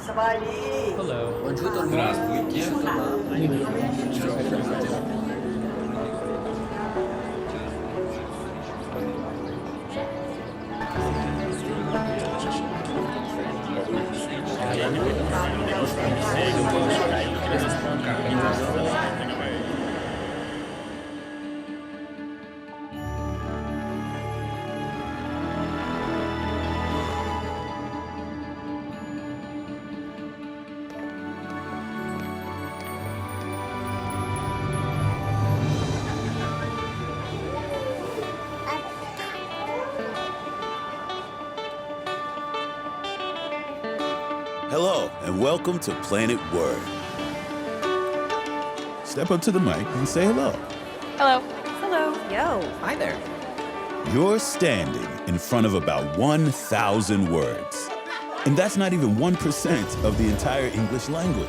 Hello. Hello, and welcome to Planet Word. Step up to the mic and say hello. Hello. Hello. Yo. Hi there. You're standing in front of about 1,000 words. And that's not even 1% of the entire English language.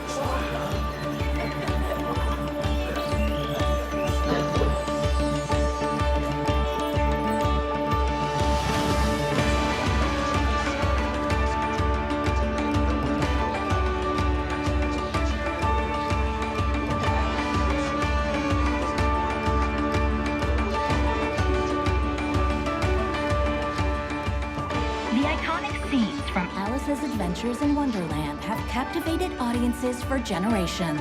Adventures in Wonderland have captivated audiences for generations.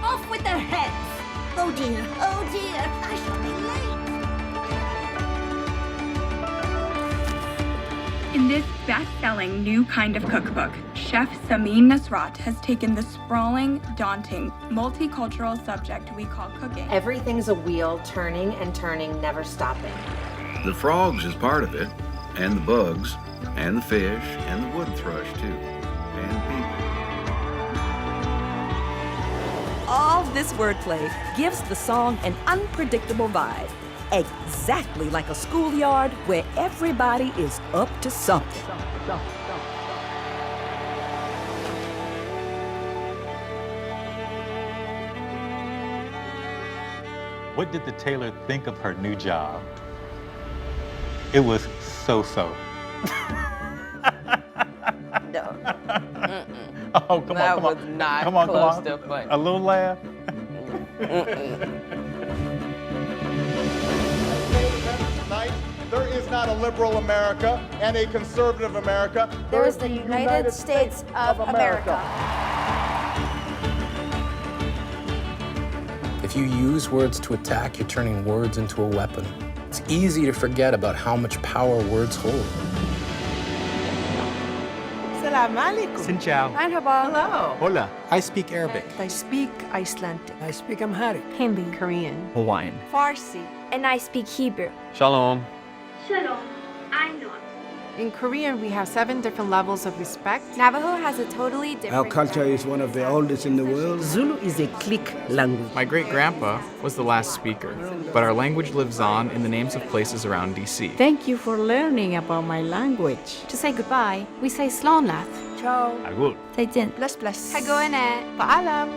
Off with their heads! Oh dear, I shall be late! In this best-selling new kind of cookbook, Chef Samin Nasrat has taken the sprawling, daunting, multicultural subject we call cooking. Everything's a wheel, turning and turning, never stopping. The frogs is part of it, and the bugs, and the fish, and the wood thrush, too, and people. All this wordplay gives the song an unpredictable vibe, exactly like a schoolyard where everybody is up to something. What did the tailor think of her new job? It was so-so. No. Oh, come That on, was not come on, close come to on. funny. A little laugh. Tonight, there is not a liberal America and a conservative America. There is the United States of America. If you use words to attack, you're turning words into a weapon. It's easy to forget about how much power words hold. Salam alaikum. Xin chào. Merhaba. Hello. Hola. I speak Arabic. I speak Icelandic. I speak Amharic. Hindi. Korean. Hawaiian. Farsi. And I speak Hebrew. Shalom. Shalom. I'm not. In Korean, we have 7 different levels of respect. Navajo has a totally different... Our culture is one of the oldest in the world. Zulu is a clique language. My great-grandpa was the last speaker, but our language lives on in the names of places around D.C. Thank you for learning about my language. To say goodbye, we say Slomlath. Ciao. Agul. 再见. Bless bless. Hagoene. Paalam.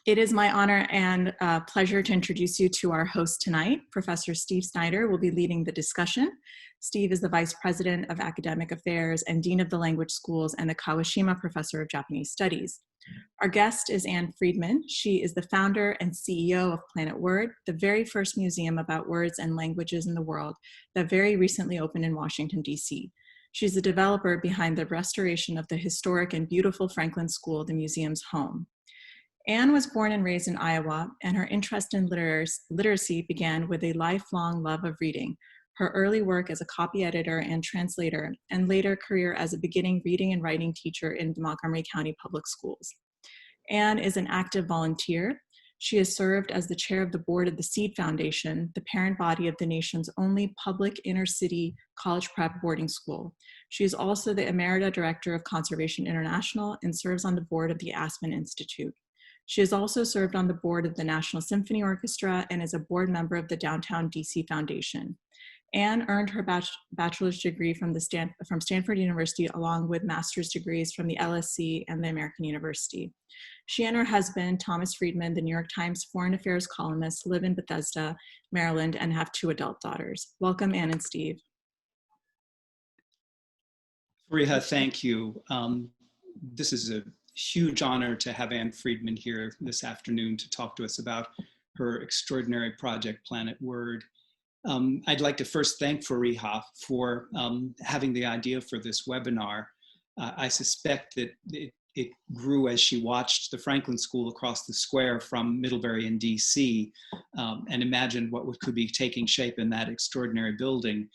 It is my honor and pleasure to introduce you to our host tonight. Professor Steve Snyder will be leading the discussion. Steve is the Vice President of Academic Affairs and Dean of the Language Schools and the Kawashima Professor of Japanese Studies. Our guest is Anne Friedman. She is the founder and CEO of Planet Word, the very first museum about words and languages in the world that very recently opened in Washington, D.C. She's the developer behind the restoration of the historic and beautiful Franklin School, the museum's home. Anne was born and raised in Iowa, and her interest in literacy began with a lifelong love of reading, her early work as a copy editor and translator, and later career as a beginning reading and writing teacher in the Montgomery County Public Schools. Anne is an active volunteer. She has served as the chair of the board of the Seed Foundation, the parent body of the nation's only public inner-city college prep boarding school. She is also the Emerita Director of Conservation International and serves on the board of the Aspen Institute. She has also served on the board of the National Symphony Orchestra and is a board member of the Downtown DC Foundation. Anne earned her bachelor's degree from Stanford University along with master's degrees from the LSE and the American University. She and her husband, Thomas Friedman, the New York Times foreign affairs columnist, live in Bethesda, Maryland, and have 2 adult daughters. Welcome, Anne and Steve. Fariha, thank you. This is a huge honor to have Anne Friedman here this afternoon to talk to us about her extraordinary project, Planet Word. I'd like to first thank Fariha for having the idea for this webinar. I suspect that it grew as she watched the Franklin School across the square from Middlebury in DC and imagined what could be taking shape in that extraordinary building.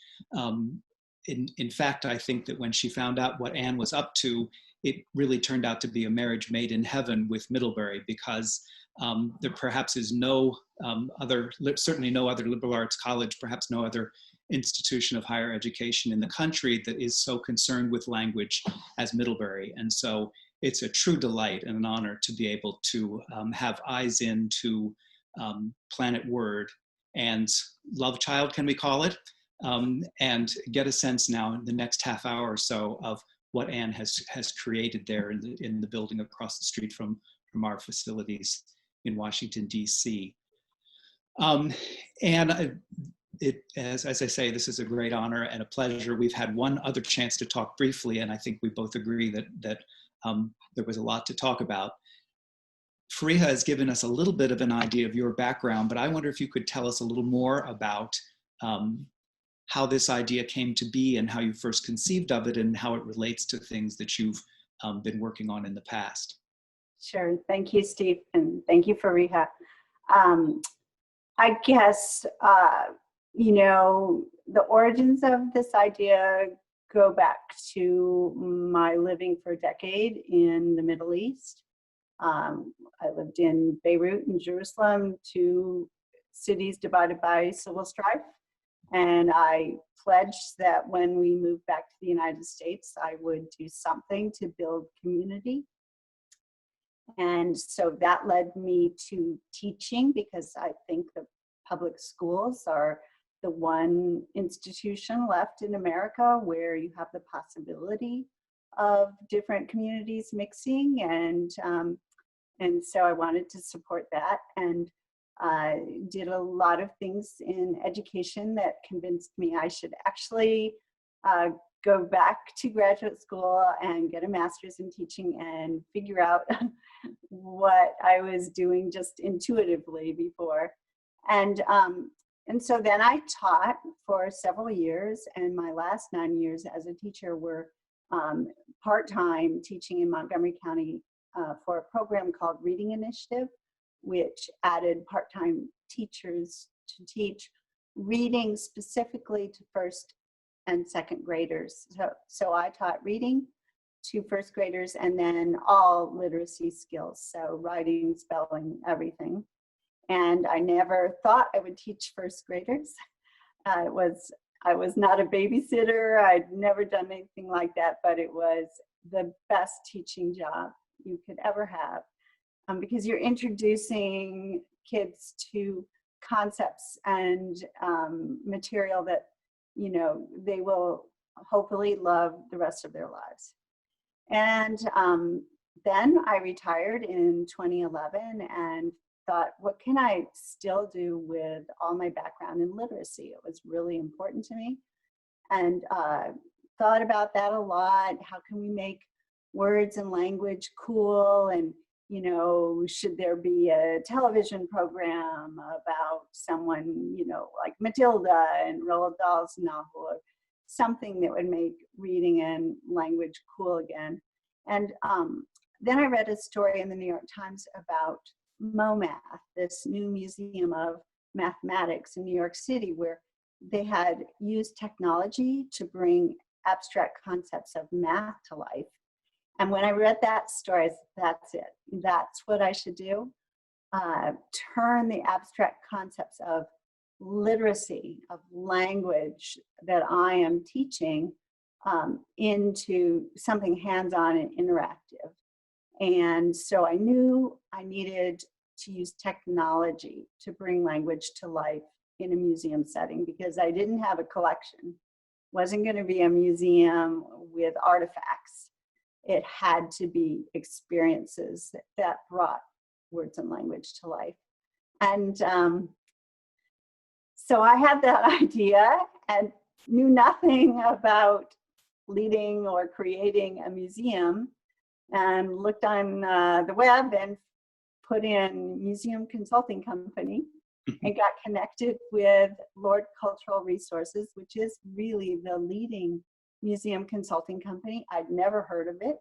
In fact, I think that when she found out what Anne was up to, it really turned out to be a marriage made in heaven with Middlebury, because there perhaps is no certainly no other liberal arts college, perhaps no other institution of higher education in the country that is so concerned with language as Middlebury. And so it's a true delight and an honor to be able to have eyes into Planet Word and love child, can we call it? And get a sense now in the next half hour or so of what Anne has created there in the building across the street from our facilities in Washington, DC. And as I say, this is a great honor and a pleasure. We've had one other chance to talk briefly, and I think we both agree that there was a lot to talk about. Fariha has given us a little bit of an idea of your background, but I wonder if you could tell us a little more about how this idea came to be and how you first conceived of it and how it relates to things that you've been working on in the past. Sure. Thank you, Steve, and thank you, Fariha. I guess, you know, the origins of this idea go back to my living for a decade in the Middle East. I lived in Beirut and Jerusalem, two cities divided by civil strife. And I pledged that when we moved back to the United States, I would do something to build community. And so that led me to teaching, because I think the public schools are the one institution left in America where you have the possibility of different communities mixing. And so I wanted to support that, and did a lot of things in education that convinced me I should actually go back to graduate school and get a master's in teaching and figure out what I was doing just intuitively before. And so then I taught for several years, and my last 9 years as a teacher were part-time teaching in Montgomery County for a program called Reading Initiative, which added part-time teachers to teach reading specifically to first and second graders. So I taught reading to first graders, and then all literacy skills, so writing, spelling, everything. And I never thought I would teach first graders. I was not a babysitter. I'd never done anything like that, but it was the best teaching job you could ever have, because you're introducing kids to concepts and material that, you know, they will hopefully love the rest of their lives. And then I retired in 2011 and thought, what can I still do with all my background in literacy? It was really important to me, and thought about that a lot. How can we make words and language cool? And, you know, should there be a television program about someone, you know, like Matilda and Roald Dahl's novel, or something that would make reading and language cool again? And then I read a story in the New York Times about MoMath, this new museum of mathematics in New York City, where they had used technology to bring abstract concepts of math to life. And when I read that story, I said, that's it. That's what I should do. Turn the abstract concepts of literacy, of language that I am teaching into something hands-on and interactive. And so I knew I needed to use technology to bring language to life in a museum setting, because I didn't have a collection. It wasn't going to be a museum with artifacts. It had to be experiences that brought words and language to life. And so I had that idea and knew nothing about leading or creating a museum, and looked on the web and put in museum consulting company and got connected with Lord Cultural Resources, which is really the leading museum consulting company. I'd never heard of it,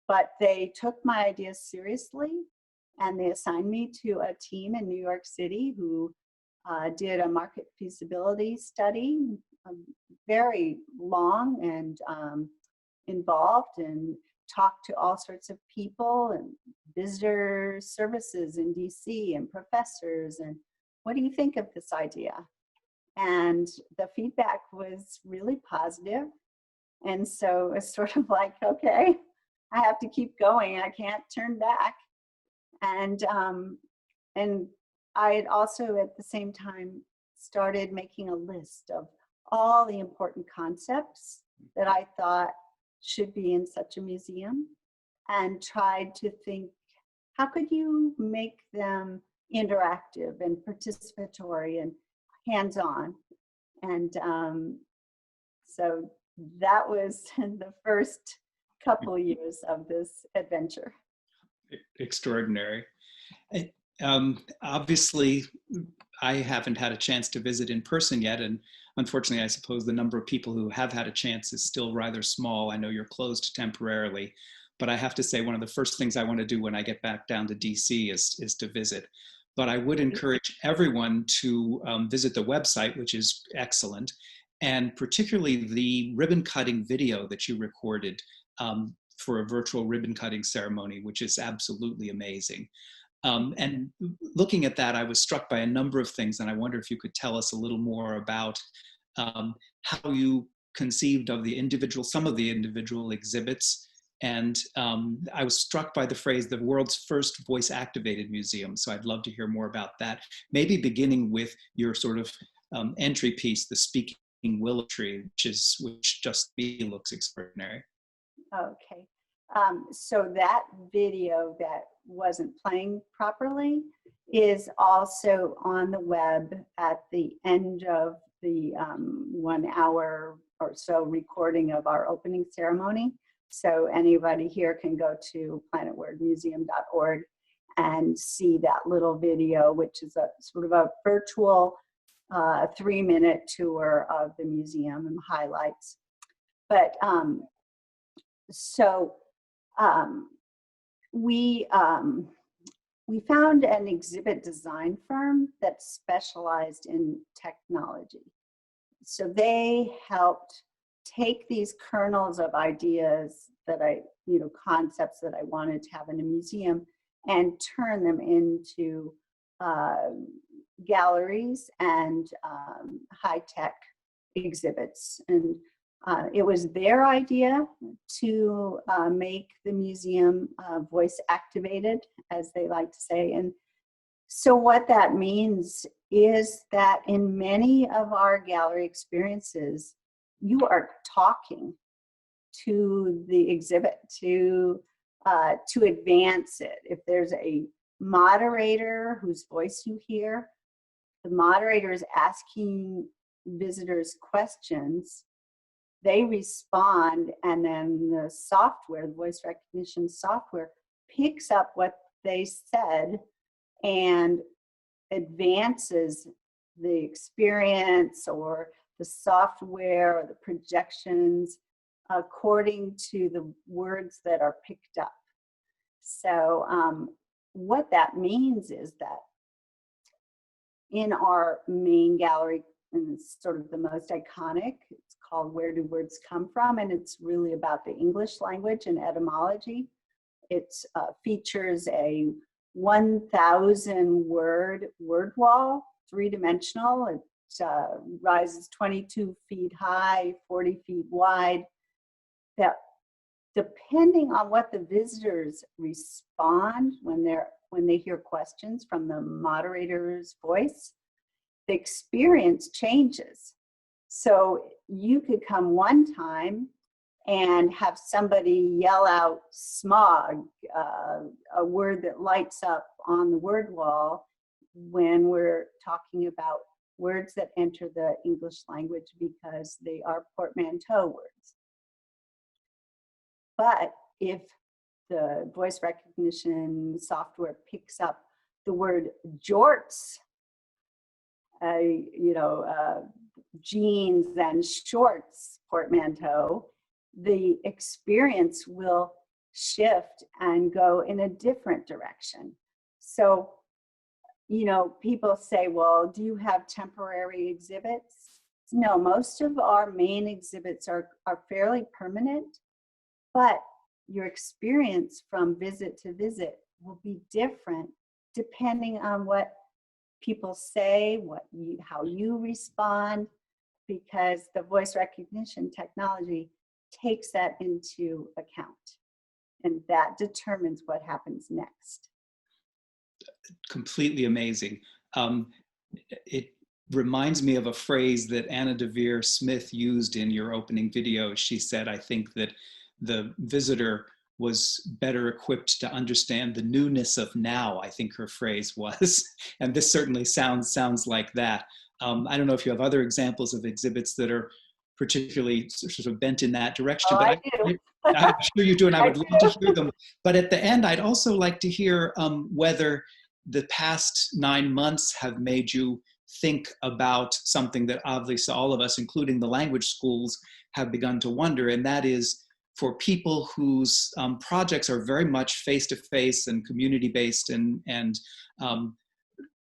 but they took my ideas seriously, and they assigned me to a team in New York City who did a market feasibility study, very long and involved, and talked to all sorts of people and visitor services in DC and professors, and what do you think of this idea? And the feedback was really positive. And so it's sort of like, okay, I have to keep going. I can't turn back. And I had also at the same time started making a list of all the important concepts that I thought should be in such a museum, and tried to think, how could you make them interactive and participatory and hands-on? And so that was the first couple years of this adventure. Extraordinary. Obviously, I haven't had a chance to visit in person yet, and unfortunately, I suppose the number of people who have had a chance is still rather small. I know you're closed temporarily, but I have to say one of the first things I want to do when I get back down to DC is to visit. But I would encourage everyone to visit the website, which is excellent, and particularly the ribbon cutting video that you recorded for a virtual ribbon cutting ceremony, which is absolutely amazing. And looking at that, I was struck by a number of things, and I wonder if you could tell us a little more about how you conceived of some of the individual exhibits. And I was struck by the phrase, the world's first voice-activated museum. So I'd love to hear more about that. Maybe beginning with your sort of entry piece, the Speaking Willow Tree, which just looks extraordinary. Okay. So that video that wasn't playing properly is also on the web at the end of the 1 hour or so recording of our opening ceremony. So anybody here can go to planetwordmuseum.org and see that little video, which is a sort of a virtual 3-minute tour of the museum and highlights. But we found an exhibit design firm that specialized in technology. So they helped take these kernels of ideas that concepts that I wanted to have in a museum and turn them into galleries and high-tech exhibits. And it was their idea to make the museum voice activated, as they like to say. And so what that means is that in many of our gallery experiences, you are talking to the exhibit to advance it. If there's a moderator whose voice you hear, the moderator is asking visitors questions, they respond, and then the software, the voice recognition software, picks up what they said and advances the experience or the software or the projections according to the words that are picked up. So what that means is that in our main gallery, and it's sort of the most iconic, it's called Where Do Words Come From? And it's really about the English language and etymology. It features a 1,000 word wall, 3-dimensional. It rises 22 feet high, 40 feet wide. That depending on what the visitors respond when they hear questions from the moderator's voice, the experience changes. So you could come one time and have somebody yell out smog, a word that lights up on the word wall when we're talking about words that enter the English language because they are portmanteau words. But if the voice recognition software picks up the word jorts, jeans and shorts portmanteau, the experience will shift and go in a different direction. So, people say, well, do you have temporary exhibits? No, most of our main exhibits are fairly permanent, but your experience from visit to visit will be different depending on what people say, how you respond, because the voice recognition technology takes that into account, and that determines what happens next. Completely amazing. It reminds me of a phrase that Anna DeVere Smith used in your opening video. She said, I think that the visitor was better equipped to understand the newness of now, I think her phrase was. And this certainly sounds like that. I don't know if you have other examples of exhibits that are particularly sort of bent in that direction, but I'm sure you do, and I would love to hear them. But at the end, I'd also like to hear whether the past 9 months have made you think about something that obviously all of us, including the language schools, have begun to wonder, and that is for people whose projects are very much face-to-face and community-based and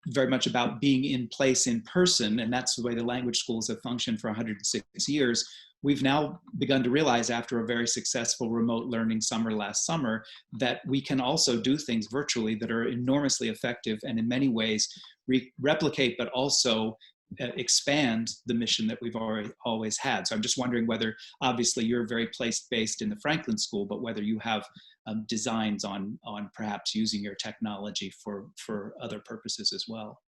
very much about being in place in person, and that's the way the language schools have functioned for 106 years. We've now begun to realize, after a very successful remote learning summer last summer, that we can also do things virtually that are enormously effective and in many ways replicate, but also expand the mission that we've always had. So I'm just wondering whether, obviously you're very place-based in the Franklin School, but whether you have designs on perhaps using your technology for other purposes as well.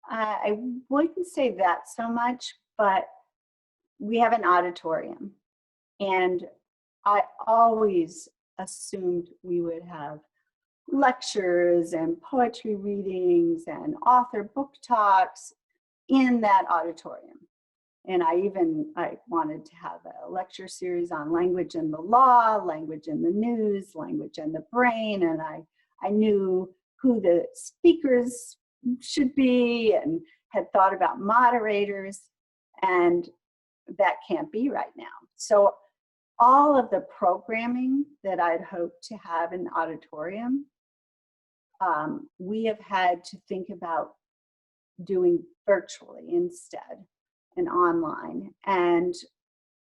I wouldn't say that so much, but we have an auditorium, and I always assumed we would have lectures and poetry readings and author book talks in that auditorium. And I wanted to have a lecture series on language and the law, language and the news, language and the brain, and I knew who the speakers should be and had thought about moderators, and that can't be right now. So all of the programming that I'd hoped to have in the auditorium, we have had to think about doing virtually instead and online. And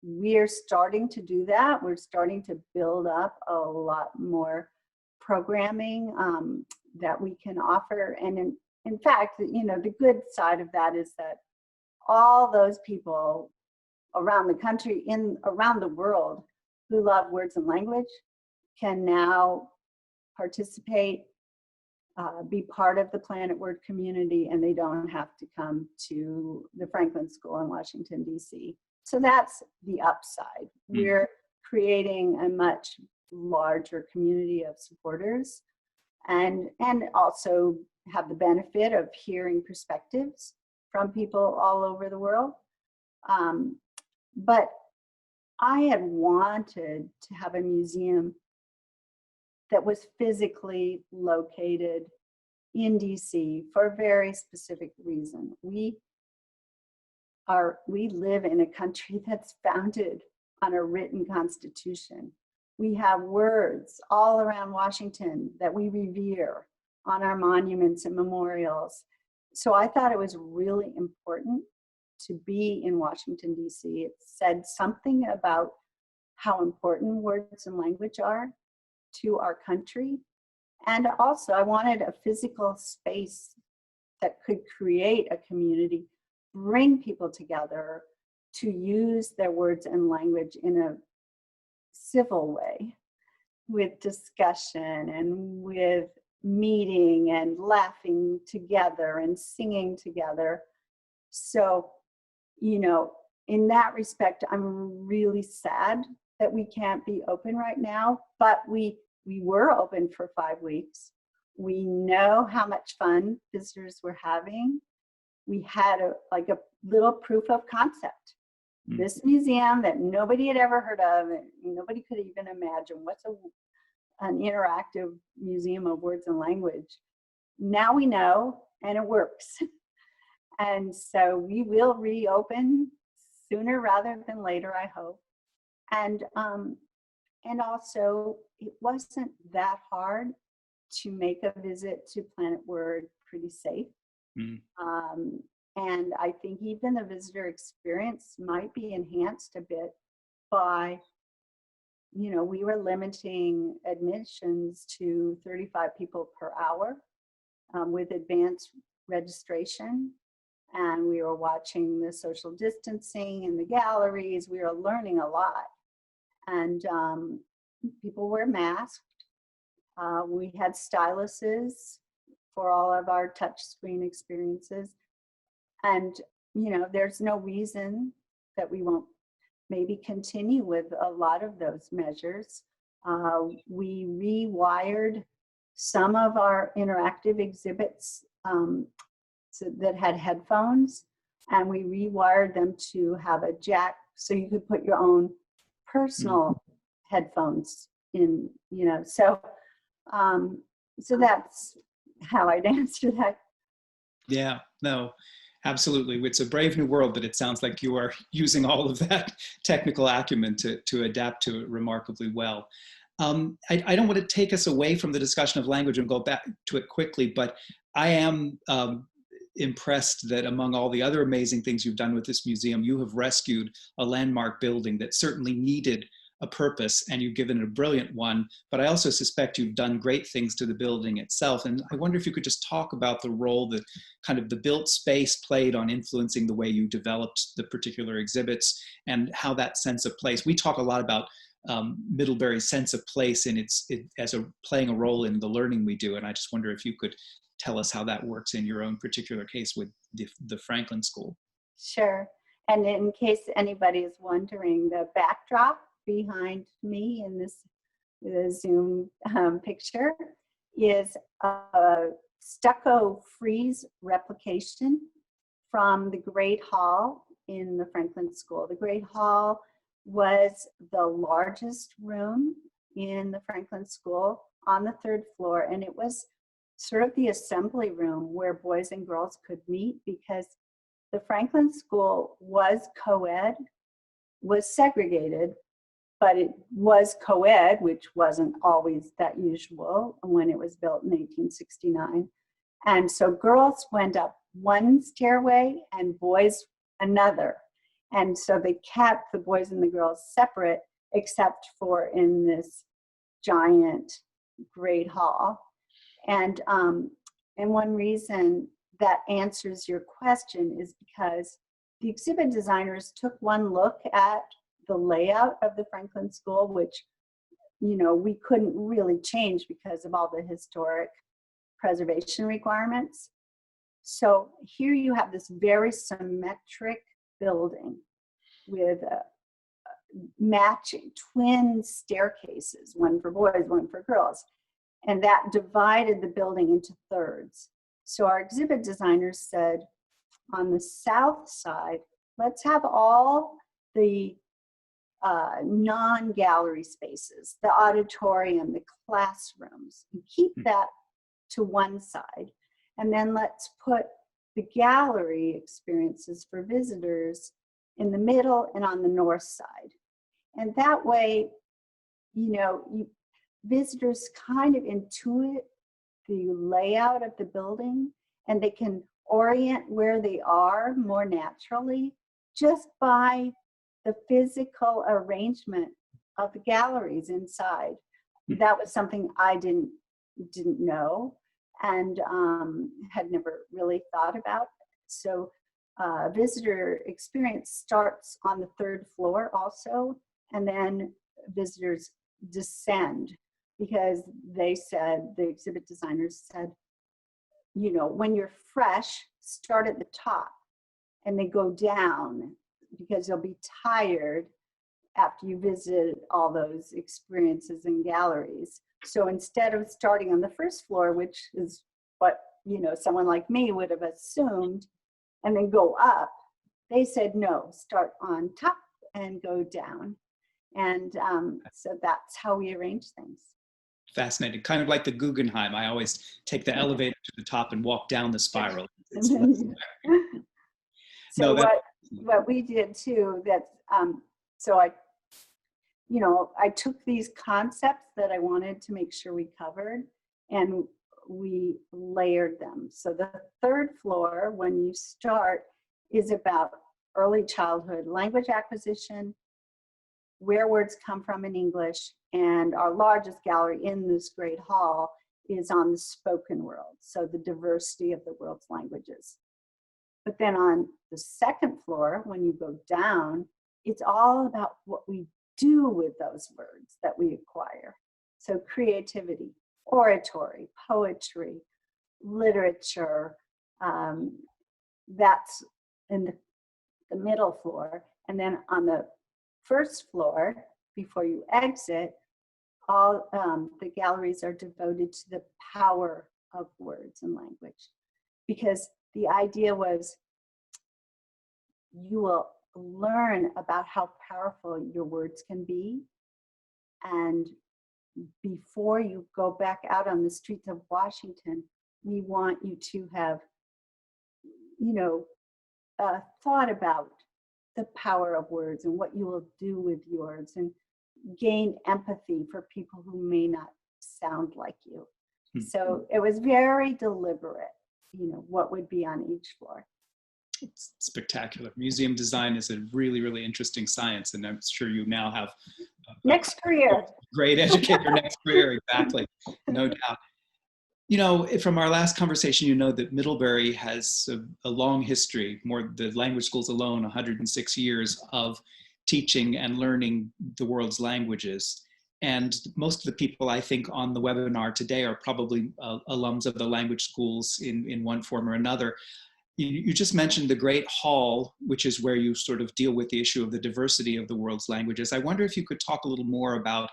we're starting to do that. We're starting to build up a lot more programming that we can offer. And in fact, the good side of that is that all those people around the country, around the world, who love words and language can now participate, be part of the Planet Word community, and they don't have to come to the Franklin School in Washington, D.C. So that's the upside. We're creating a much larger community of supporters, and also have the benefit of hearing perspectives from people all over the world. But I had wanted to have a museum that was physically located in DC for a very specific reason. We live in a country that's founded on a written constitution. We have words all around Washington that we revere on our monuments and memorials. So I thought it was really important to be in Washington, D.C. It said something about how important words and language are to our country. And also I wanted a physical space that could create a community, bring people together to use their words and language in a civil way, with discussion and with meeting and laughing together and singing together. So, in that respect, I'm really sad that we can't be open right now, but we were open for 5 weeks. We know how much fun visitors were having. We had a little proof of concept This museum that nobody had ever heard of, and nobody could even imagine what's an interactive museum of words and language. Now we know, and it works. And so we will reopen sooner rather than later, I hope. And also, it wasn't that hard to make a visit to Planet Word pretty safe. And I think even the visitor experience might be enhanced a bit by, we were limiting admissions to 35 people per hour with advanced registration. And we were watching the social distancing in the galleries. We were learning a lot. And people were masked. We had styluses for all of our touchscreen experiences. And, there's no reason that we won't maybe continue with a lot of those measures. We rewired some of our interactive exhibits that had headphones, and we rewired them to have a jack so you could put your own personal headphones in, so that's how I'd answer that. Yeah, no, absolutely. It's a brave new world, but it sounds like you are using all of that technical acumen to adapt to it remarkably well. I don't want to take us away from the discussion of language and go back to it quickly, but I am impressed that among all the other amazing things you've done with this museum, you have rescued a landmark building that certainly needed a purpose, and you've given it a brilliant one, but I also suspect you've done great things to the building itself. And I wonder if you could just talk about the role that kind of the built space played on influencing the way you developed the particular exhibits and how that sense of place. We talk a lot about Middlebury's sense of place and playing a role in the learning we do. And I just wonder if you could tell us how that works in your own particular case with the Franklin School. Sure. And in case anybody is wondering, the backdrop behind me in the Zoom picture is a stucco frieze replication from the Great Hall in the Franklin School. The Great Hall was the largest room in the Franklin School on the 3rd floor, and it was sort of the assembly room where boys and girls could meet, because the Franklin School was co-ed, was segregated, but it was co-ed, which wasn't always that usual when it was built in 1869. And so girls went up one stairway and boys another. And so they kept the boys and the girls separate, except for in this giant great hall. And one reason that answers your question is because the exhibit designers took one look at the layout of the Franklin School, which, we couldn't really change because of all the historic preservation requirements. So here you have this very symmetric building with matching twin staircases, one for boys, one for girls. And that divided the building into thirds. So our exhibit designers said, on the south side, let's have all the non-gallery spaces, the auditorium, the classrooms, and keep that to one side. And then let's put the gallery experiences for visitors in the middle and on the north side. And that way, visitors kind of intuit the layout of the building, and they can orient where they are more naturally just by the physical arrangement of the galleries inside. That was something I didn't know and had never really thought about. So visitor experience starts on the 3rd floor also, and then visitors descend, because they said, the exhibit designers said, when you're fresh, start at the top and they go down, because you'll be tired after you visit all those experiences in galleries. So instead of starting on the 1st floor, which is what someone like me would have assumed, and then go up, They said, no, start on top and go down. And so that's how we arrange things. Fascinating. Kind of like the Guggenheim. I always take the elevator to the top and walk down the spiral. So what we did too, so I took these concepts that I wanted to make sure we covered, and we layered them. So the third floor, when you start, is about early childhood language acquisition, where words come from in English, and our largest gallery in this great hall is on the spoken world, so the diversity of the world's languages. But then on the second floor, when you go down, it's all about what we do with those words that we acquire. So creativity, oratory, poetry, literature, that's in the middle floor. And then on the first floor, before you exit, all the galleries are devoted to the power of words and language. Because the idea was you will learn about how powerful your words can be. And before you go back out on the streets of Washington, we want you to have, thought about the power of words and what you will do with yours, and gain empathy for people who may not sound like you. So it was very deliberate, what would be on each floor. It's spectacular. Museum design is a really, really interesting science, and I'm sure you now have next career. Great educator, next career, exactly, no doubt. From our last conversation, that Middlebury has a long history, the language schools alone, 106 years of teaching and learning the world's languages. And most of the people I think on the webinar today are probably alums of the language schools in one form or another. You just mentioned the Great Hall, which is where you sort of deal with the issue of the diversity of the world's languages. I wonder if you could talk a little more about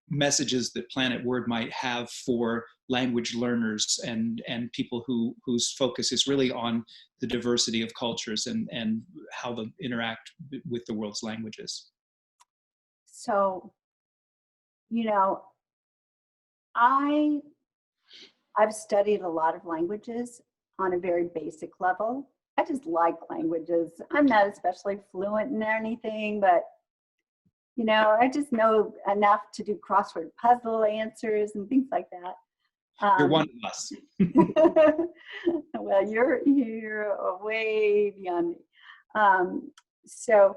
messages that Planet Word might have for language learners and people whose focus is really on the diversity of cultures and how they interact with the world's languages. So, I've studied a lot of languages on a very basic level. I just like languages. I'm not especially fluent in anything, but I just know enough to do crossword puzzle answers and things like that. You're one of us. Well, you're way beyond me. So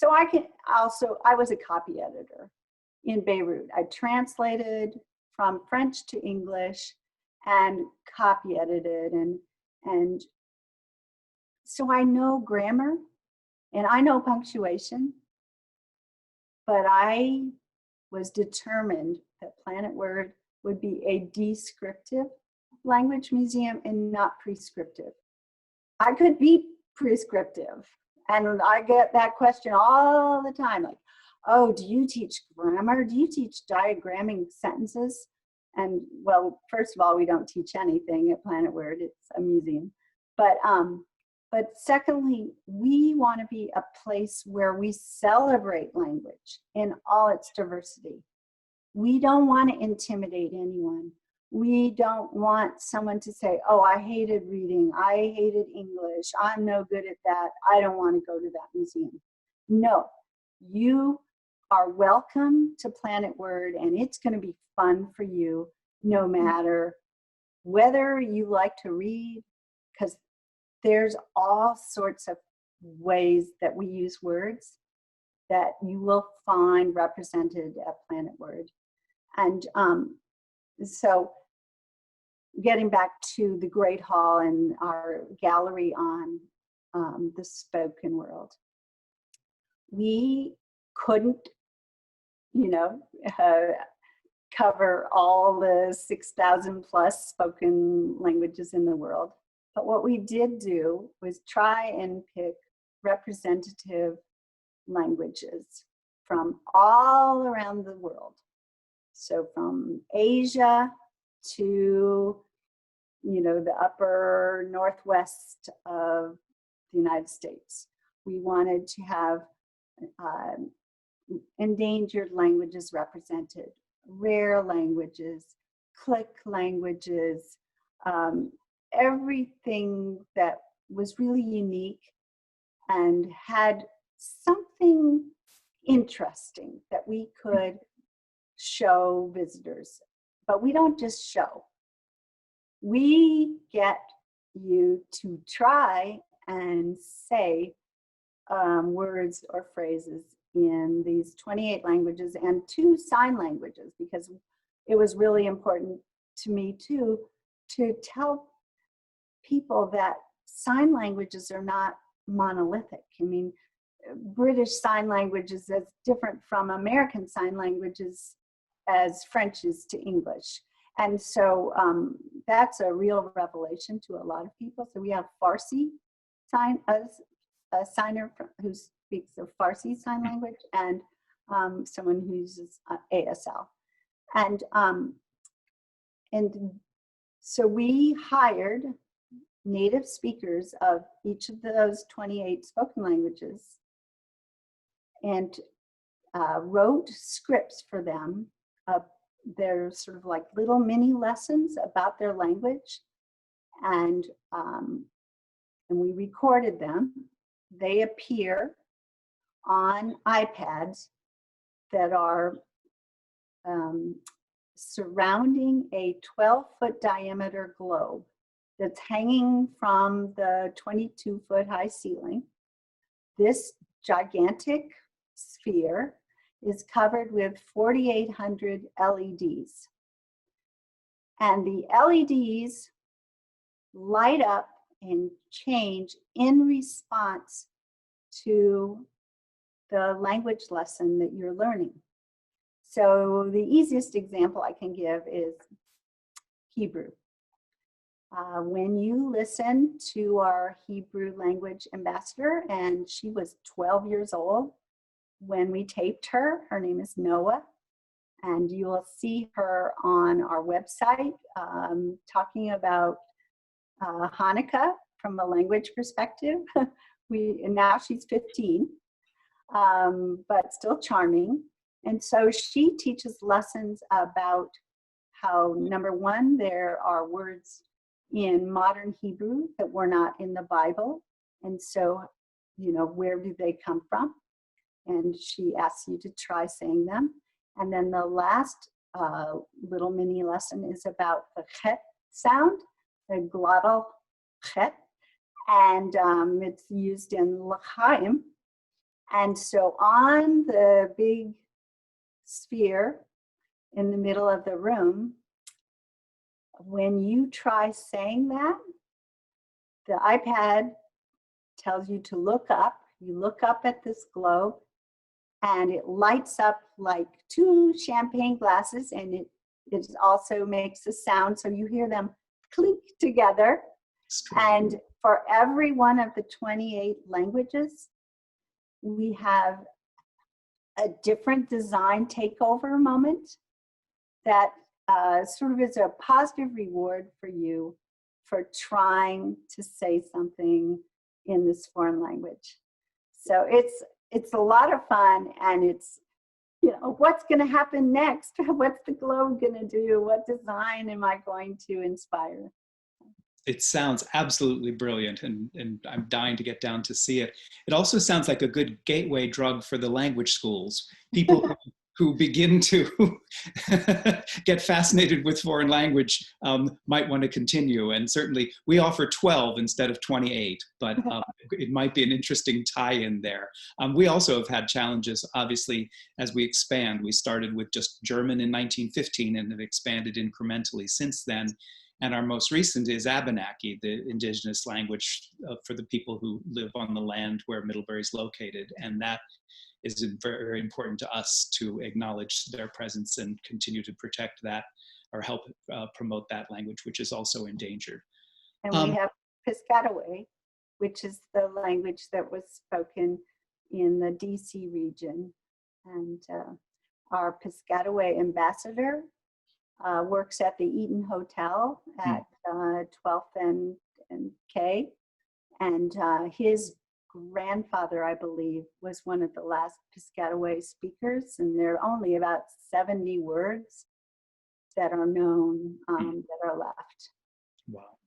I can also, I was a copy editor in Beirut. I translated from French to English and copy edited, and so I know grammar and I know punctuation, but I was determined that Planet Word would be a descriptive language museum and not prescriptive. I could be prescriptive, and I get that question all the time, like, oh, do you teach grammar? Do you teach diagramming sentences? And well, first of all, we don't teach anything at Planet Word. It's a museum. But secondly, we want to be a place where we celebrate language in all its diversity. We don't want to intimidate anyone. We don't want someone to say, oh, I hated reading, I hated English, I'm no good at that, I don't want to go to that museum. No, you are welcome to Planet Word, and it's going to be fun for you no matter whether you like to read, because there's all sorts of ways that we use words that you will find represented at Planet Word. And so getting back to the Great Hall and our gallery on the spoken world, we couldn't, cover all the 6,000 plus spoken languages in the world. But what we did do was try and pick representative languages from all around the world. So from Asia to the upper northwest of the United States. We wanted to have endangered languages represented, rare languages, click languages, everything that was really unique and had something interesting that we could show visitors. But we don't just show. We get you to try and say words or phrases in these 28 languages and 2 sign languages, because it was really important to me too to tell people that sign languages are not monolithic. I mean, British Sign Language is as different from American Sign Languages as French is to English. And so that's a real revelation to a lot of people. So we have Farsi a signer who speaks of Farsi Sign Language, and someone who uses ASL. And so we hired native speakers of each of those 28 spoken languages and wrote scripts for them. They're sort of like little mini lessons about their language, and we recorded them. They appear on iPads that are surrounding a 12-foot diameter globe that's hanging from the 22-foot high ceiling. This gigantic sphere is covered with 4,800 LEDs. And the LEDs light up and change in response to the language lesson that you're learning. So the easiest example I can give is Hebrew. When you listen to our Hebrew language ambassador, and she was 12 years old when we taped her, her name is Noah, and you will see her on our website talking about Hanukkah from a language perspective. Now she's 15, but still charming. And so she teaches lessons about how, number one, there are words in modern Hebrew that were not in the Bible. And so, where do they come from? And she asks you to try saying them. And then the last little mini lesson is about the chet sound, the glottal chet, and it's used in l'chaim. And so on the big sphere in the middle of the room, when you try saying that, the iPad tells you to look up. You look up at this globe, and it lights up like 2 champagne glasses, and it also makes a sound, so you hear them clink together. And for every one of the 28 languages, we have a different design takeover moment that sort of is a positive reward for you for trying to say something in this foreign language. So it's a lot of fun, and it's, what's going to happen next? What's the globe going to do? What design am I going to inspire? It sounds absolutely brilliant, and I'm dying to get down to see it. It also sounds like a good gateway drug for the language schools. People who begin to get fascinated with foreign language might want to continue. And certainly we offer 12 instead of 28, but it might be an interesting tie-in there. We also have had challenges, obviously, as we expand. We started with just German in 1915 and have expanded incrementally since then. And our most recent is Abenaki, the indigenous language for the people who live on the land where Middlebury is located. And that is very, very important to us to acknowledge their presence and continue to protect that, or help promote that language, which is also endangered. And we have Piscataway, which is the language that was spoken in the DC region. And our Piscataway ambassador works at the Eaton Hotel at 12th and K. And his grandfather, I believe, was one of the last Piscataway speakers, and there are only about 70 words that are known that are left. Wow.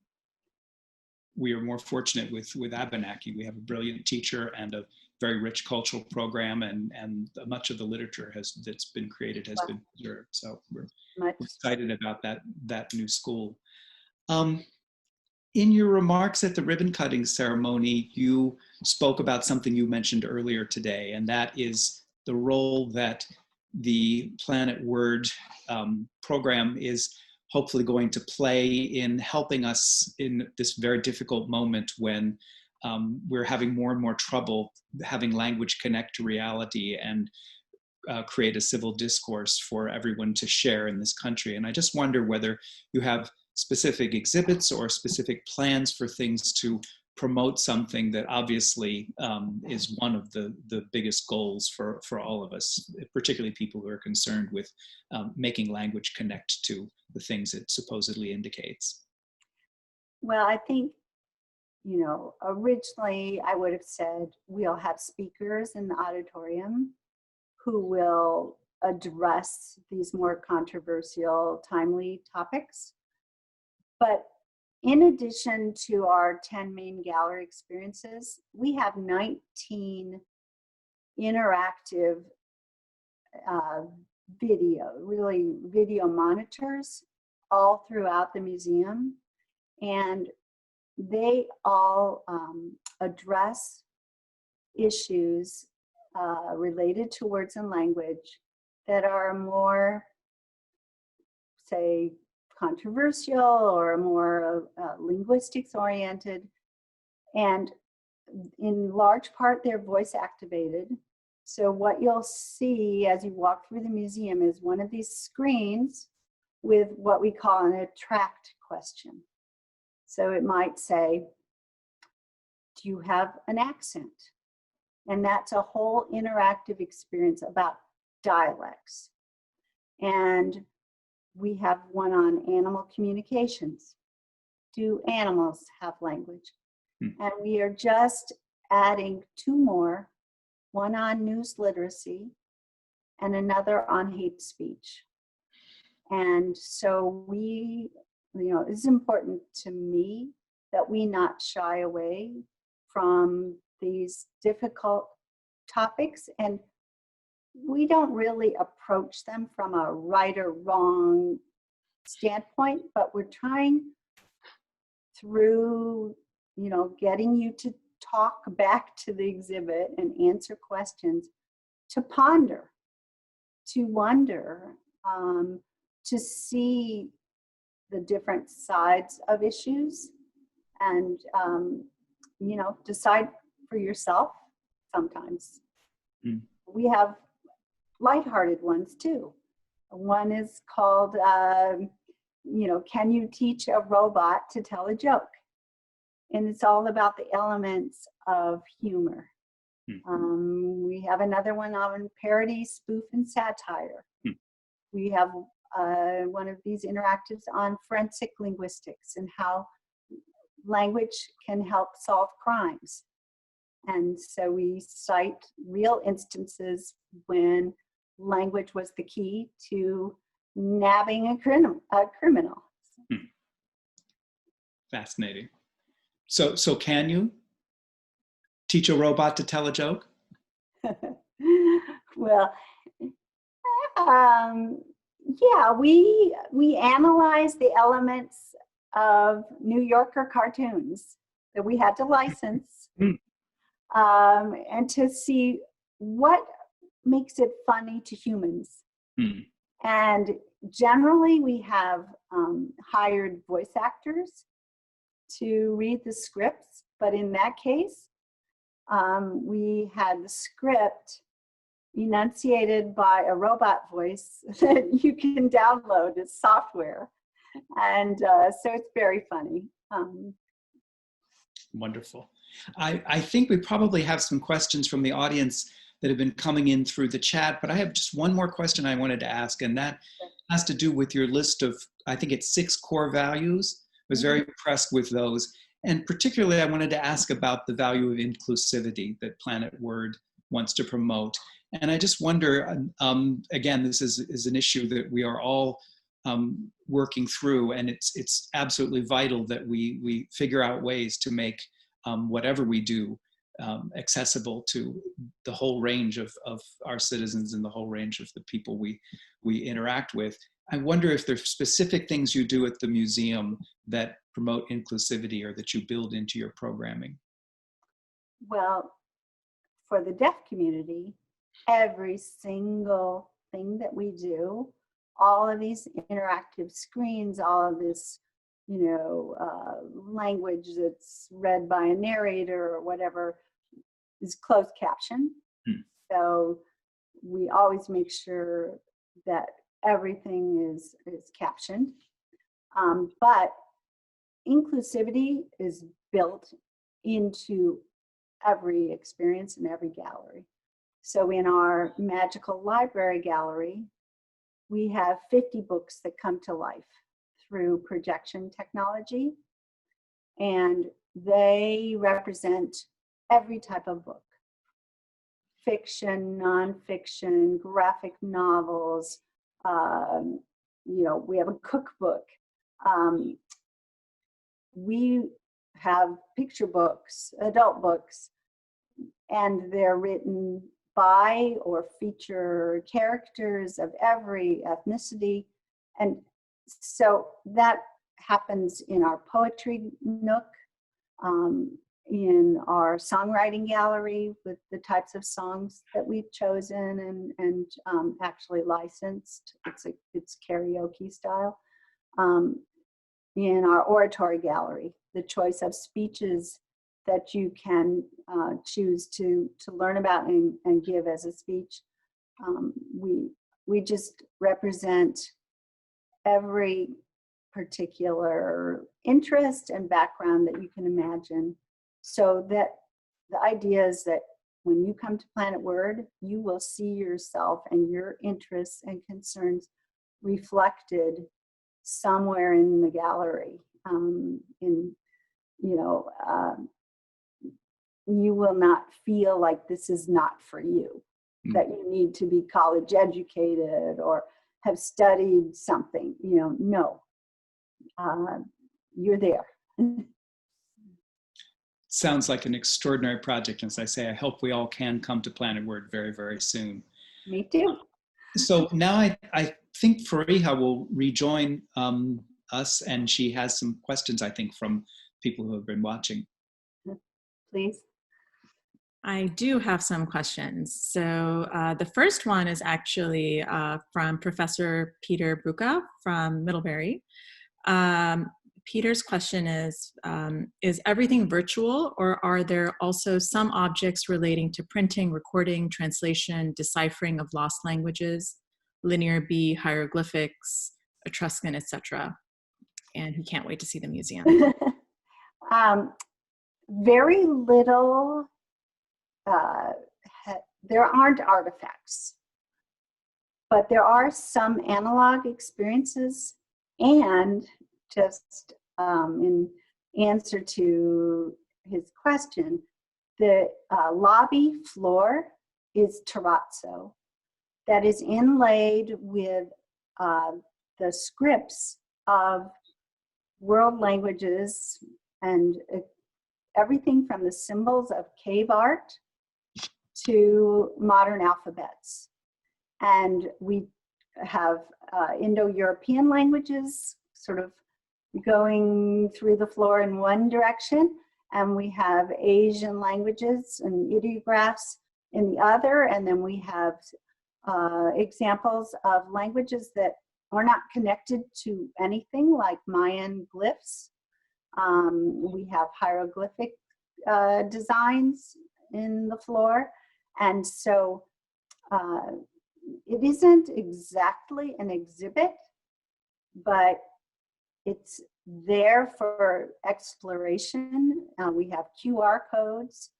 We are more fortunate with Abenaki. We have a brilliant teacher and a very rich cultural program, and much of the literature that's been created has been preserved. So we're excited about that new school. In your remarks at the ribbon cutting ceremony, you spoke about something you mentioned earlier today, and that is the role that the Planet Word program is hopefully going to play in helping us in this very difficult moment when we're having more and more trouble having language connect to reality and create a civil discourse for everyone to share in this country. And I just wonder whether you have specific exhibits or specific plans for things to promote something that obviously is one of the biggest goals for all of us, particularly people who are concerned with making language connect to the things it supposedly indicates. Well, I think, you know, originally I would have said we'll have speakers in the auditorium who will address these more controversial, timely topics. But in addition to our 10 main gallery experiences, we have 19 interactive video monitors all throughout the museum. And they all address issues related to words and language that are more, say, controversial or more linguistics oriented. And in large part, they're voice activated. So what you'll see as you walk through the museum is one of these screens with what we call an attract question. So it might say, do you have an accent? And that's a whole interactive experience about dialects. And we have one on animal communications. Do animals have language? And we are just adding 2 more, one on news literacy and another on hate speech. And so we, you know, it's important to me that we not shy away from these difficult topics, and we don't really approach them from a right or wrong standpoint, but we're trying through, you know, getting you to talk back to the exhibit and answer questions, to ponder, to wonder, to see the different sides of issues, and, you know, decide for yourself sometimes. We have lighthearted ones too. One is called, you know, can you teach a robot to tell a joke? And it's all about the elements of humor. We have another one on parody, spoof, and satire. We have one of these interactives on forensic linguistics and how language can help solve crimes. And so we cite real instances when language was the key to nabbing a criminal. Fascinating. So can you teach a robot to tell a joke? Well, yeah, we analyze the elements of New Yorker cartoons that we had to license, and to see what makes it funny to humans. And generally we have hired voice actors to read the scripts, but in that case, we had the script enunciated by a robot voice that you can download as software. And so it's very funny. Wonderful. I think we probably have some questions from the audience that have been coming in through the chat, but I have just one more question I wanted to ask, and that has to do with your list of, I think it's 6 core values. I was very impressed with those. And particularly, I wanted to ask about the value of inclusivity that Planet Word wants to promote. And I just wonder, again, this is an issue that we are all working through, and it's absolutely vital that we figure out ways to make whatever we do accessible to the whole range of our citizens and the whole range of the people we interact with. I wonder if there's specific things you do at the museum that promote inclusivity or that you build into your programming. Well, for the deaf community, every single thing that we do, all of these interactive screens, all of this, language that's read by a narrator or whatever, is closed caption. So we always make sure that everything is captioned. But inclusivity is built into every experience in every gallery. So in our Magical Library Gallery, we have 50 books that come to life through projection technology, and they represent every type of book: fiction, nonfiction, graphic novels. We have a cookbook. We have picture books, adult books, and they're written by or feature characters of every ethnicity. And so that happens in our poetry nook, in our songwriting gallery with the types of songs that we've chosen and actually licensed. It's karaoke style. In our oratory gallery, the choice of speeches that you can choose to learn about and give as a speech. We just represent every particular interest and background that you can imagine, so that the idea is that when you come to Planet Word, you will see yourself and your interests and concerns reflected somewhere in the gallery. You will not feel like this is not for you, that you need to be college educated or have studied something. No, you're there. Sounds like an extraordinary project. As I say, I hope we all can come to Planet Word very, very soon. Me too. So now I think Fariha will rejoin us, and she has some questions, I think, from people who have been watching. Please. I do have some questions. So the first one is actually from Professor Peter Bruca from Middlebury. Peter's question is everything virtual, or are there also some objects relating to printing, recording, translation, deciphering of lost languages, Linear B, hieroglyphics, Etruscan, etc.? And he can't wait to see the museum. Very little. There aren't artifacts, but there are some analog experiences. And just in answer to his question, the lobby floor is terrazzo that is inlaid with the scripts of world languages and everything from the symbols of cave art to modern alphabets. And we have Indo-European languages sort of going through the floor in one direction, and we have Asian languages and ideographs in the other, and then we have examples of languages that are not connected to anything, like Mayan glyphs. We have hieroglyphic designs in the floor. And so it isn't exactly an exhibit, but it's there for exploration. We have QR codes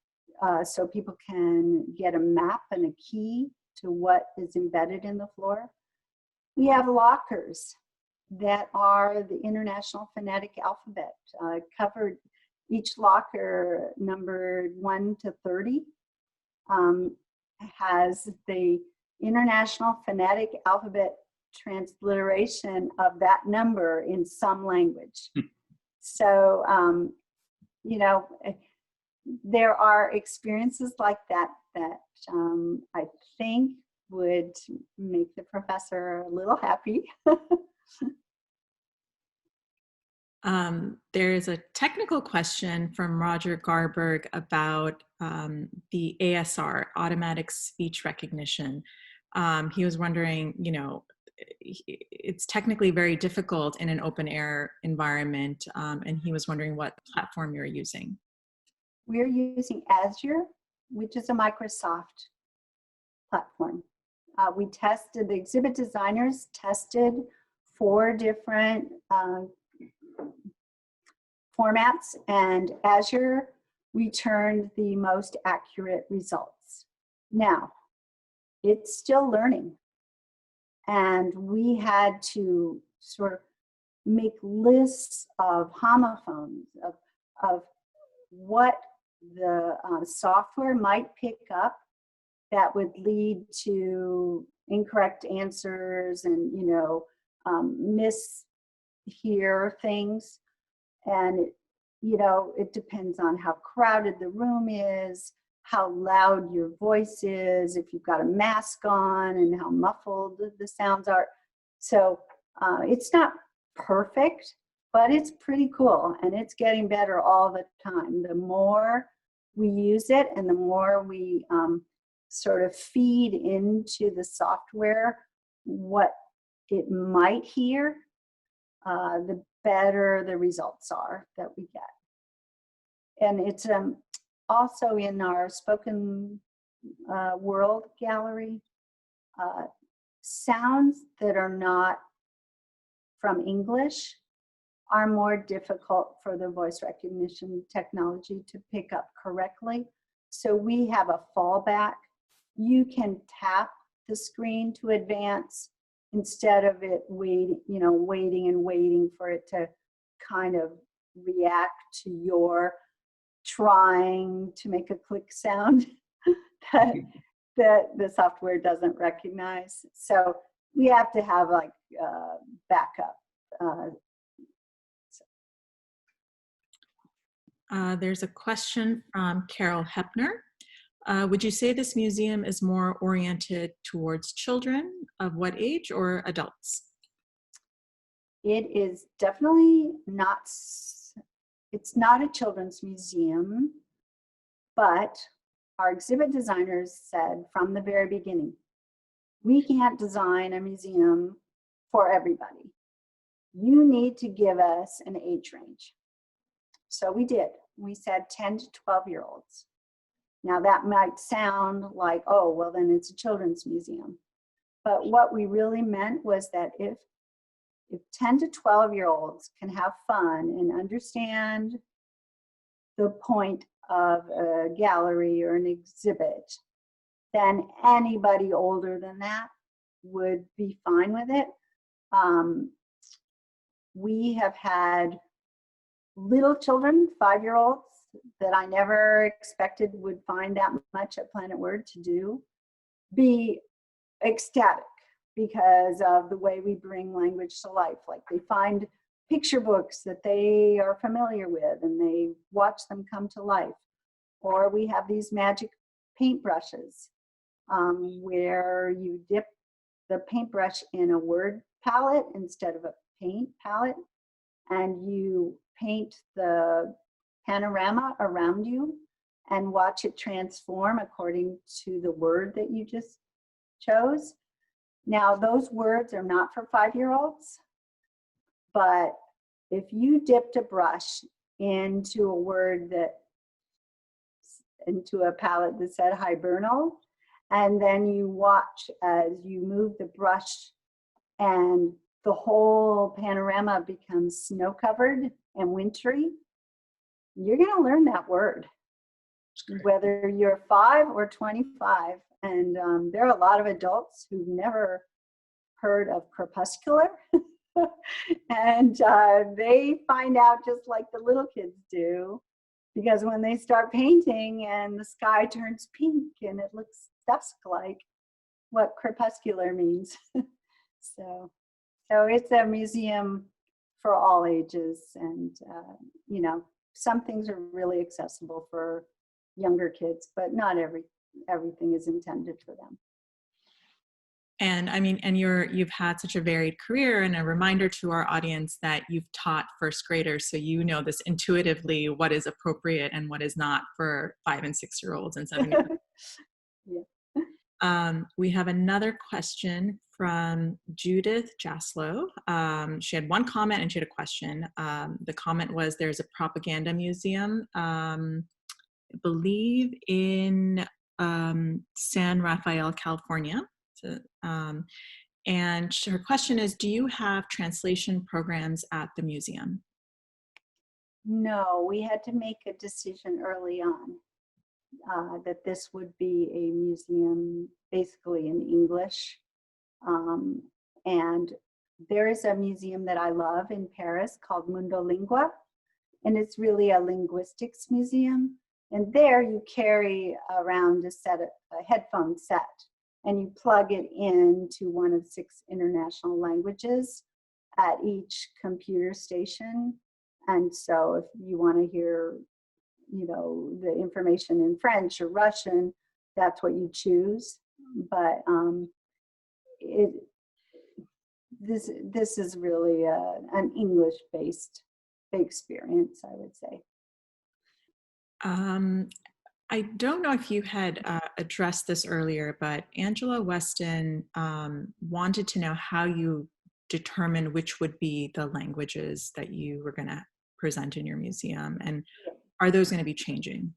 so people can get a map and a key to what is embedded in the floor. We have lockers that are the International Phonetic Alphabet, covered, each locker numbered 1 to 30, has the International Phonetic Alphabet transliteration of that number in some language. So, you know, there are experiences like that that I think would make the professor a little happy. There is a technical question from Roger Garberg about the ASR, automatic speech recognition. He was wondering, you know, it's technically very difficult in an open air environment, and he was wondering what platform you're using. We're using Azure, which is a Microsoft platform. We tested, the exhibit designers tested 4 different formats, and Azure returned the most accurate results. Now, it's still learning, and we had to sort of make lists of homophones, of what the software might pick up that would lead to incorrect answers and, you know, mishear things. And, you know, it depends on how crowded the room is, how loud your voice is, if you've got a mask on, and how muffled the sounds are. So it's not perfect, but it's pretty cool, and it's getting better all the time. The more we use it and the more we sort of feed into the software what it might hear, the better the results are that we get. And it's also in our spoken world gallery, sounds that are not from English are more difficult for the voice recognition technology to pick up correctly. So we have a fallback. You can tap the screen to advance instead of it waiting and waiting for it to kind of react to your trying to make a click sound that the software doesn't recognize. So we have to have like backup. There's a question from Carol Hepner. Would you say this museum is more oriented towards children? Of what age, or adults? It is definitely not, it's not a children's museum, but our exhibit designers said from the very beginning, we can't design a museum for everybody. You need to give us an age range. So we did. We said 10 to 12-year-olds. Now that might sound like, oh, well then it's a children's museum. But what we really meant was that if 10 to 12-year-olds can have fun and understand the point of a gallery or an exhibit, then anybody older than that would be fine with it. We have had little children, 5-year-olds, that I never expected would find that much at Planet Word to do, be ecstatic because of the way we bring language to life. Like they find picture books that they are familiar with and they watch them come to life. Or we have these magic paintbrushes where you dip the paintbrush in a word palette instead of a paint palette, and you paint the panorama around you and watch it transform according to the word that you just chose. Now, those words are not for 5-year-olds, but if you dipped a brush into a word into a palette that said hibernal, and then you watch as you move the brush and the whole panorama becomes snow-covered and wintry, you're going to learn that word, whether you're 5 or 25. And there are a lot of adults who've never heard of crepuscular. And they find out just like the little kids do, because when they start painting and the sky turns pink and it looks dusk-like, what crepuscular means. So it's a museum for all ages, and you know, some things are really accessible for younger kids, but not everything is intended for them. And I mean, and you've had such a varied career, and a reminder to our audience that you've taught first graders, so you know this intuitively, what is appropriate and what is not for 5 and 6 year olds and 7 year olds. Yeah. We have another question from Judith Jaslow. She had one comment and she had a question. The comment was, there's a propaganda museum, I believe in San Rafael, California. So, and her question is, do you have translation programs at the museum? No, we had to make a decision early on that this would be a museum basically in English. And there is a museum that I love in Paris called Mundo Lingua, and it's really a linguistics museum. And there you carry around a headphone set, and you plug it into one of 6 international languages at each computer station. And so if you want to hear, you know, the information in French or Russian, that's what you choose. But this is really an English-based experience, I would say. I don't know if you had addressed this earlier, but Angela Weston wanted to know how you determined which would be the languages that you were going to present in your museum, and are those going to be changing?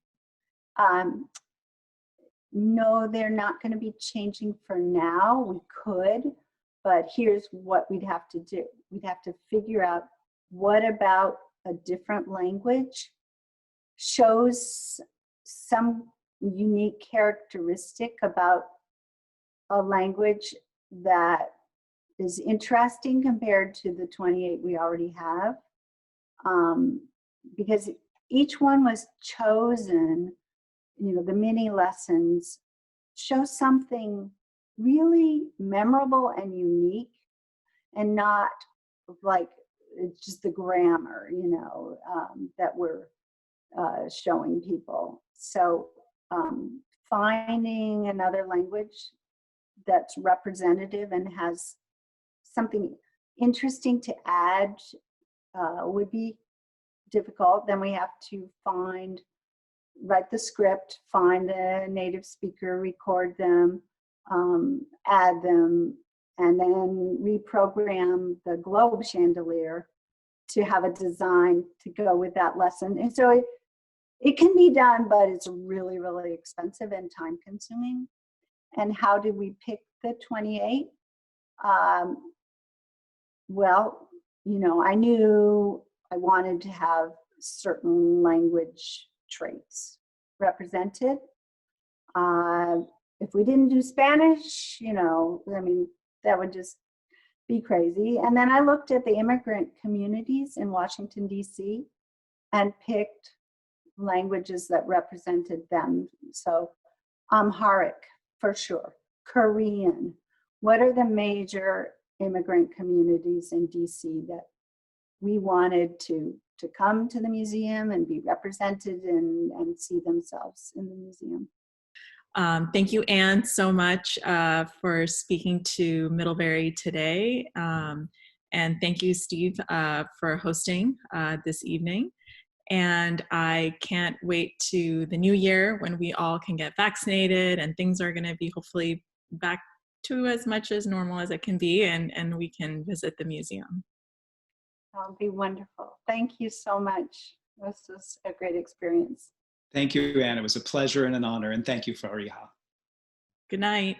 No, they're not going to be changing for now. We could, but here's what we'd have to do. We'd have to figure out what about a different language shows some unique characteristic about a language that is interesting compared to the 28 we already have. Because each one was chosen, you know, the mini lessons show something really memorable and unique, and not like it's just the grammar, you know, that we're showing people. So finding another language that's representative and has something interesting to add would be difficult. Then we have to write the script, find a native speaker, record them, add them, and then reprogram the globe chandelier to have a design to go with that lesson. And so it can be done, but it's really, really expensive and time consuming. And how did we pick the 28? Well, you know, I knew I wanted to have certain language traits represented. If we didn't do Spanish, you know, I mean, that would just be crazy. And then I looked at the immigrant communities in Washington, D.C. and picked languages that represented them. So Amharic, for sure. Korean. What are the major immigrant communities in D.C. that we wanted to come to the museum and be represented and see themselves in the museum? Thank you, Anne, so much for speaking to Middlebury today. And thank you, Steve, for hosting this evening. And I can't wait to the new year when we all can get vaccinated and things are going to be hopefully back to as much as normal as it can be, and we can visit the museum. That would be wonderful. Thank you so much. This was a great experience. Thank you, Anne. It was a pleasure and an honor, and thank you, Fariha. Good night.